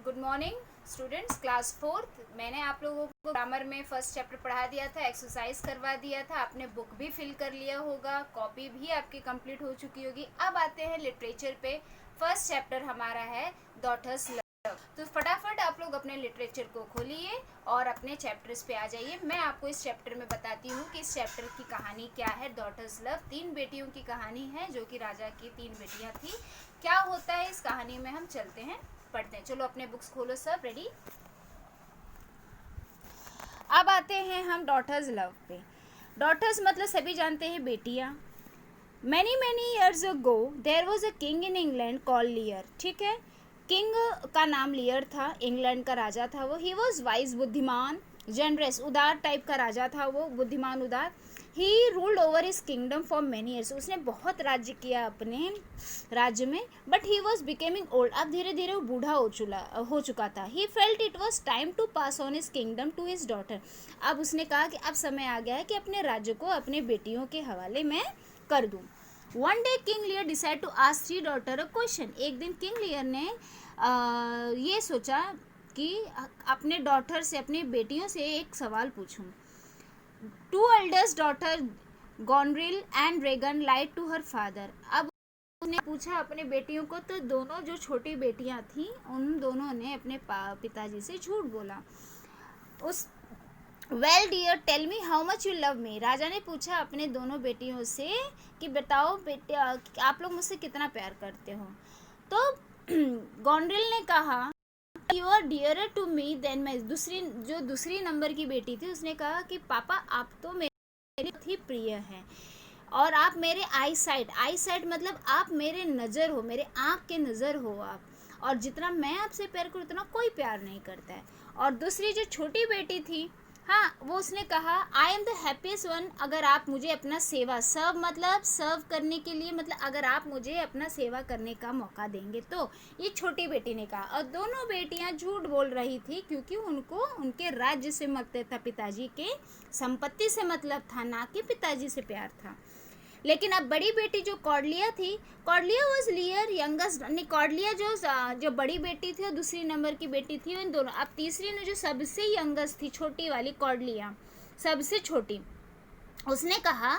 Good morning students, class fourth. मैंने आप लोगों को ग्रामर में फर्स्ट चैप्टर पढ़ा दिया था, एक्सरसाइज करवा दिया था, आपने बुक भी फिल कर लिया होगा, कॉपी भी आपकी कंप्लीट हो चुकी होगी। अब आते हैं लिटरेचर पे। फर्स्ट चैप्टर हमारा है डॉटर्स लव। तो फटाफट आप लोग अपने लिटरेचर को खोलिए और अपने चैप्टर्स पे आ जाइए। मैं आपको इस चैप्टर में बताती हूँ कि इस चैप्टर की कहानी क्या है। डॉटर्स लव 3 बेटियों की कहानी है, जो कि राजा की 3 बेटियाँ थी। क्या होता है इस कहानी में, हम चलते हैं पढ़ते हैं। चलो अपने बुक्स खोलो, सब रेडी। अब आते हैं हम डॉटर्स लव पे। डॉटर्स मतलब सभी जानते हैं बेटियां। Many many years ago there was a king in England called Lear. ठीक है, किंग का नाम लियर था, इंग्लैंड का राजा था वो। ही वॉज वाइज, बुद्धिमान, जनरस, उदार टाइप का राजा था वो, बुद्धिमान उदार। He ruled over his kingdom for many years. उसने बहुत राज्य किया अपने राज्य में। But he was becoming old. अब धीरे धीरे वो बूढ़ा हो चुका था। He felt it was time to pass on his kingdom to his daughter. अब उसने कहा कि अब समय आ गया है कि अपने राज्य को अपने बेटियों के हवाले में कर दूँ। One day King Lear decide to ask 3 daughter a question. एक दिन किंग लियर ने ये सोचा कि अपने डॉटर से, अपनी बेटियों से एक सवाल पूछूं। 2 eldest daughter Goneril and Regan lied to her father. अब उसने पूछा अपने बेटियों को, तो दोनों जो छोटी बेटियां थी उन दोनों ने अपने पिताजी से झूठ बोला। उस well dear tell me how much you love me. राजा ने पूछा अपने दोनों बेटियों से कि बताओ बेटे, आप लोग मुझसे कितना प्यार करते हो। तो गॉनरिल ने कहा you are dearer to me than my. दूसरी नंबर की बेटी थी, उसने कहा कि पापा आप तो मेरी बहुत ही प्रिय हैं और आप मेरे आई साइट मतलब आप मेरे नज़र हो, मेरे आँख के नज़र हो आप, और जितना मैं आपसे प्यार करूँ उतना कोई प्यार नहीं करता है। और दूसरी जो छोटी बेटी थी, हाँ, वो उसने कहा I am the happiest one. अगर आप मुझे अपना सेवा, सर्व मतलब सर्व करने के लिए, मतलब अगर आप मुझे अपना सेवा करने का मौका देंगे तो। ये छोटी बेटी ने कहा। और दोनों बेटियां झूठ बोल रही थी क्योंकि उनको उनके राज्य से मतलब था, पिताजी के संपत्ति से मतलब था, ना कि पिताजी से प्यार था। लेकिन अब बड़ी बेटी जो कॉर्डिया थी, कॉर्डिया वॉज लियर यंगेस्ट। कॉर्डिया जो बड़ी बेटी थी और दूसरी नंबर की बेटी थी, इन दोनों। अब तीसरी ने जो सबसे यंगेस्ट थी, छोटी वाली कॉर्डिया, सबसे छोटी, उसने कहा,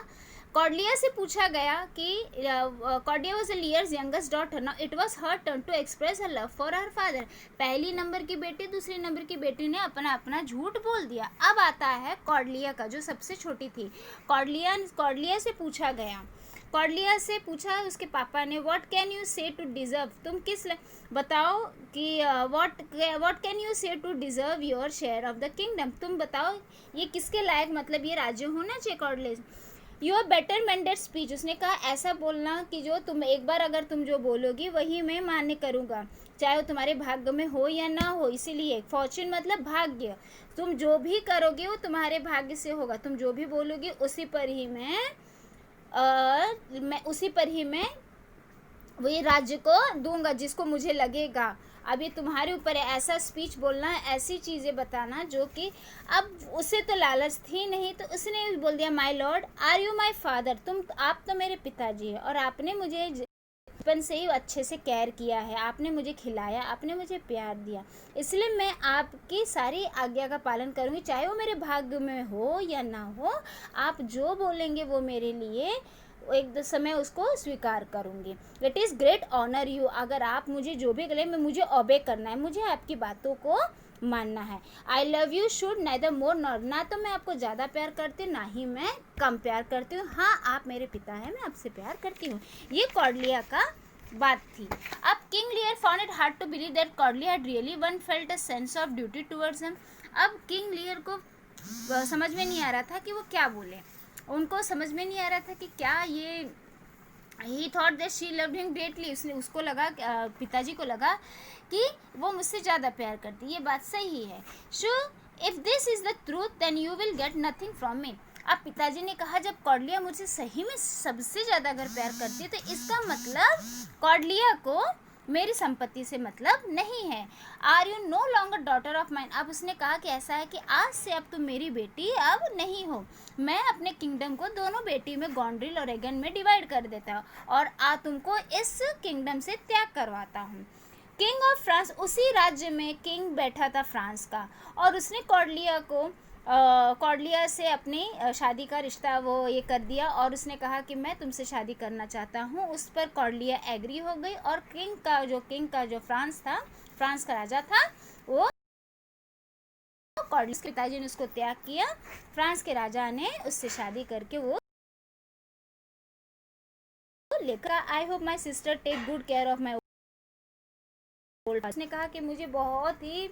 कॉर्डिया से पूछा गया कि Cordelia was Lear's youngest daughter. Now it was her turn to express her love for her father. पहली नंबर की बेटी, दूसरी नंबर की बेटी ने अपना अपना झूठ बोल दिया। अब आता है कॉर्डिया का, जो सबसे छोटी थी। कॉर्डिया से पूछा गया, कॉर्डिया से पूछा उसके पापा ने, what can you say to deserve. तुम किस बताओ कि what can you say to deserve your share of the kingdom. तुम बताओ ये किसके लायक, मतलब ये राज्य होना चाहिए। कॉर्डिया, योर बेटर मेंडेड स्पीच। उसने कहा ऐसा बोलना कि जो तुम एक बार अगर तुम जो बोलोगी वही मैं मान्य करूँगा, चाहे वो तुम्हारे भाग्य में हो या ना हो। इसीलिए फॉर्चून मतलब भाग्य, तुम जो भी करोगे वो तुम्हारे भाग्य से होगा। तुम जो भी बोलोगे उसी पर ही मैं वही राज्य को दूंगा जिसको मुझे लगेगा। अब ये तुम्हारे ऊपर है, ऐसा स्पीच बोलना, ऐसी चीज़ें बताना जो कि, अब उसे तो लालच थी नहीं, तो उसने बोल दिया, my lord are you my father. आप तो मेरे पिताजी हैं और आपने मुझे बचपन से ही अच्छे से केयर किया है, आपने मुझे खिलाया, आपने मुझे प्यार दिया, इसलिए मैं आपकी सारी आज्ञा का पालन करूँगी, चाहे वो मेरे भाग्य में हो या ना हो। आप जो बोलेंगे वो मेरे लिए एक समय उसको स्वीकार करूँगी। It is great honour you. अगर आप मुझे जो भी करें, मुझे ओबे करना है, मुझे आपकी बातों को मानना है। I love you should neither more nor. ना तो मैं आपको ज़्यादा प्यार करती हूँ, ना ही मैं कम प्यार करती हूँ। हाँ, आप मेरे पिता हैं, मैं आपसे प्यार करती हूँ। ये कॉर्डिया का बात थी। अब King Lear found it hard to believe that Cordelia had really one felt a sense of duty towards him. अब किंग लियर को समझ में नहीं आ रहा था कि वो क्या बोले। उनको समझ में नहीं आ रहा था कि क्या ये, ही thought that she loved him greatly. उसको लगा, पिताजी को लगा कि वो मुझसे ज़्यादा प्यार करती। ये बात सही है। So if this is the truth then you will get nothing from me. अब पिताजी ने कहा, जब कॉर्डिया मुझसे सही में सबसे ज़्यादा अगर प्यार करती है तो इसका मतलब कॉर्डिया को मेरी संपत्ति से मतलब नहीं है। Are you no longer daughter of mine. अब उसने कहा कि ऐसा है कि आज से अब तुम मेरी बेटी अब नहीं हो। मैं अपने किंगडम को दोनों बेटी में, गॉन्ड्रिल और एगन में डिवाइड कर देता हूँ और तुमको इस किंगडम से त्याग करवाता हूँ। किंग ऑफ फ्रांस, उसी राज्य में किंग बैठा था फ्रांस का, और उसने कॉर्डिलिया से अपनी शादी का रिश्ता वो ये कर दिया, और उसने कहा कि मैं तुमसे शादी करना चाहता हूँ। उस पर कॉर्डिलिया एग्री हो गई, और किंग का जो फ्रांस का राजा था, वो कॉर्डिलिया के पिताजी ने उसको त्याग किया। फ्रांस के राजा ने उससे शादी करके वो लेकर, I hope my sister take good care of my old. उसने कहा कि मुझे बहुत ही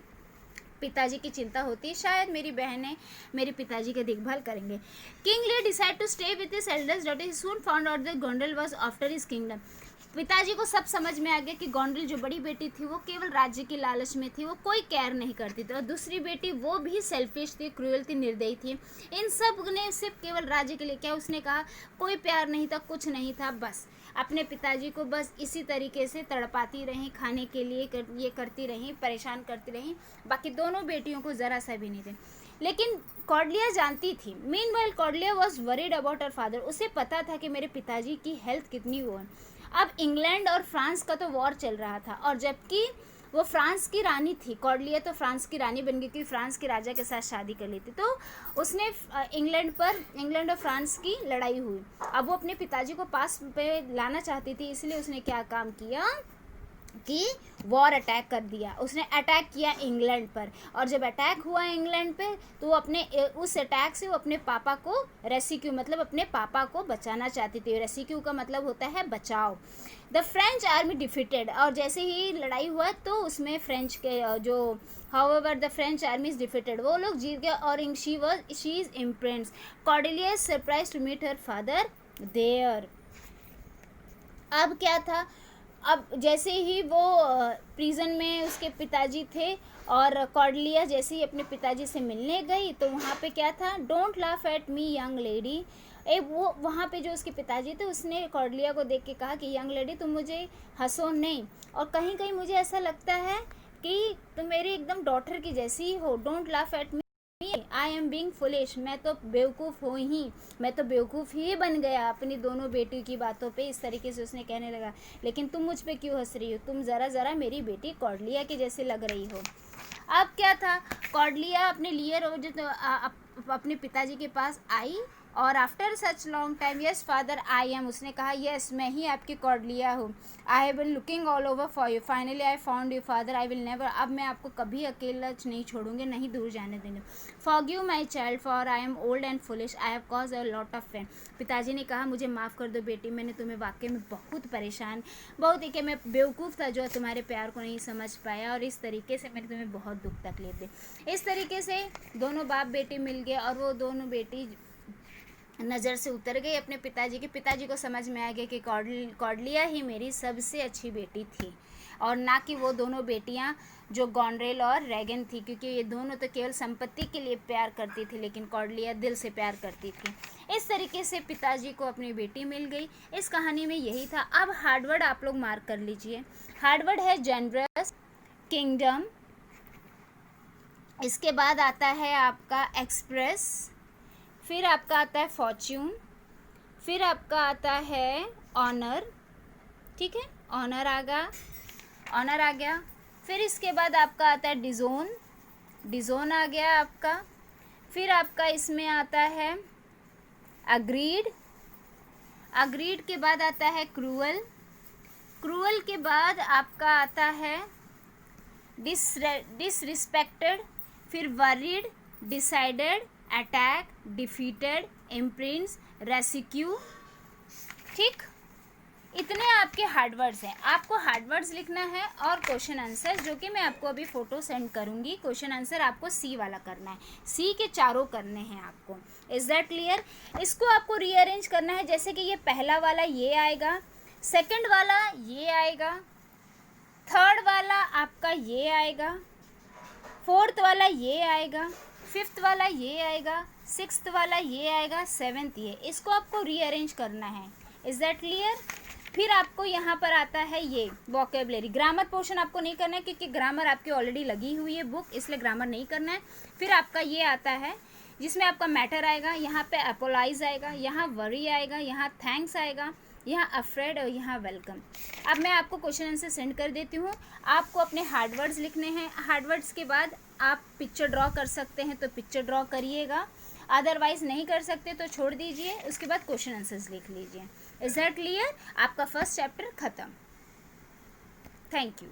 पिताजी की चिंता होती है, शायद मेरी बहनें मेरे पिताजी की देखभाल करेंगे। King Lear decide to stay with his eldest daughter. He soon found out that Goneril was after his kingdom. पिताजी को सब समझ में आ गया कि गोंडल जो बड़ी बेटी थी वो केवल राज्य की लालच में थी, वो कोई केयर नहीं करती थी, और दूसरी बेटी वो भी सेल्फिश थी, क्रूअल थी, निर्दयी थी। इन सब ने सिर्फ केवल राज्य के लिए, क्या उसने कहा, कोई प्यार नहीं था, कुछ नहीं था, बस अपने पिताजी को बस इसी तरीके से तड़पाती रहीं, खाने के लिए ये करती रहीं, परेशान करती रहीं, बाकी दोनों बेटियों को ज़रा सा भी नहीं थे। लेकिन कॉर्डिलिया जानती थी। Meanwhile Cordelia was worried about her father. उसे पता था कि मेरे पिताजी की हेल्थ कितनी वो है। अब इंग्लैंड और फ्रांस का तो वॉर चल रहा था, और जबकि वो फ्रांस की रानी थी, कॉर्डिलिया तो फ्रांस की रानी बन गई, क्योंकि फ्रांस के राजा के साथ शादी कर ली थी, तो उसने इंग्लैंड और फ्रांस की लड़ाई हुई। अब वो अपने पिताजी को पास पे लाना चाहती थी, इसलिए उसने क्या काम किया कि वॉर अटैक कर दिया। उसने अटैक किया इंग्लैंड पर, और जब अटैक हुआ इंग्लैंड पे, तो वो उस अटैक से वो अपने पापा को रेस्क्यू, मतलब अपने पापा को बचाना चाहती थी। रेस्क्यू का मतलब होता है बचाव। द फ्रेंच आर्मी डिफीटेड, और जैसे ही लड़ाई हुआ तो उसमें फ्रेंच के जो however the French army is defeated, वो लोग जीत गए, और she is impressed. Cordelia is surprise to meet her father there. अब क्या था, अब जैसे ही वो प्रिजन में उसके पिताजी थे, और कॉर्डिलिया जैसे ही अपने पिताजी से मिलने गई, तो वहाँ पे क्या था, don't laugh at me young lady. वो वहाँ पे जो उसके पिताजी थे, उसने कॉर्डिलिया को देख के कहा कि यंग लेडी, तुम मुझे हंसो नहीं, और कहीं कहीं मुझे ऐसा लगता है कि तुम मेरी एकदम डॉटर की जैसी ही हो। Don't laugh at me, I am being foolish. मैं तो बेवकूफ़ हूँ ही, मैं तो बेवकूफ़ ही बन गया अपनी दोनों बेटियों की बातों पे। इस तरीके से उसने कहने लगा, लेकिन तुम मुझ पे क्यों हंस रही हो, तुम ज़रा मेरी बेटी कॉर्डिलिया के जैसे लग रही हो। अब क्या था, कॉर्डिलिया अपने लिए अपने पिताजी के पास आई, और after such long time, yes father I am, उसने कहा यस मैं ही आपकी कॉर्डिलिया हूँ। I have been looking all over for you, finally I found you father, I will never, अब मैं आपको कभी अकेला नहीं छोड़ूंगी, नहीं दूर जाने देंगे। Forgive my child for I am old and foolish, I have cause a lot of pain. पिताजी ने कहा, मुझे माफ़ कर दो बेटी, मैंने तुम्हें वाकई में बहुत ही कि मैं बेवकूफ़ था जो तुम्हारे प्यार को नहीं समझ पाया, और इस तरीके से मैंने तुम्हें बहुत दुख तकलीफ दी। इस तरीके से दोनों बाप बेटी मिल गए, और वो दोनों बेटी नज़र से उतर गई अपने पिताजी को समझ में आ गया कि कॉर्डिलिया ही मेरी सबसे अच्छी बेटी थी, और ना कि वो दोनों बेटियां जो गोंडरेल और रेगन थी, क्योंकि ये दोनों तो केवल संपत्ति के लिए प्यार करती थी, लेकिन कॉर्डिलिया दिल से प्यार करती थी। इस तरीके से पिताजी को अपनी बेटी मिल गई। इस कहानी में यही था। अब हार्डवर्ड आप लोग मार्क कर लीजिए। हार्डवर्ड है जेनरस, किंगडम, इसके बाद आता है आपका एक्सप्रेस, फिर आपका आता है फॉर्च्यून, फिर आपका आता है ऑनर, ठीक है, ऑनर आ गया। फिर इसके बाद आपका आता है डिज़ोन आ गया आपका। फिर आपका इसमें आता है अग्रीड के बाद आता है क्रूअल के बाद आपका आता है डिसरिस्पेक्टेड, फिर worried, decided, attack, defeated, imprison, rescue. ठीक, इतने आपके हार्डवर्ड्स हैं। आपको हार्डवर्ड्स लिखना है और क्वेश्चन आंसर, जो कि मैं आपको अभी फ़ोटो सेंड करूँगी। क्वेश्चन आंसर आपको सी वाला करना है, सी के चारों करने हैं आपको। Is that clear? इसको आपको रीअरेंज करना है, जैसे कि ये पहला वाला ये आएगा, सेकंड वाला ये आएगा, थर्ड वाला आपका ये आएगा, फोर्थ वाला ये आएगा, फिफ्थ वाला ये आएगा, सिक्स्थ वाला ये आएगा, सेवेंथ ये। इसको आपको रीअरेंज करना है। Is that clear? फिर आपको यहाँ पर आता है ये वोकेबलरी। ग्रामर पोर्शन आपको नहीं करना है, क्योंकि ग्रामर आपकी ऑलरेडी लगी हुई है बुक, इसलिए ग्रामर नहीं करना है। फिर आपका ये आता है जिसमें आपका मैटर आएगा, यहाँ पे अपोलाइज आएगा, यहाँ वरी आएगा, यहाँ थैंक्स आएगा, यहाँ अफ्रेड और यहाँ वेलकम। अब मैं आपको क्वेश्चन आंसर सेंड कर देती हूँ। आपको अपने हार्ड वर्ड्स लिखने हैं। हार्ड वर्ड्स के बाद आप पिक्चर ड्रॉ कर सकते हैं तो पिक्चर ड्रॉ करिएगा, अदरवाइज नहीं कर सकते तो छोड़ दीजिए। उसके बाद क्वेश्चन आंसर्स लिख लीजिए। Is that clear? आपका फर्स्ट चैप्टर ख़त्म। Thank you.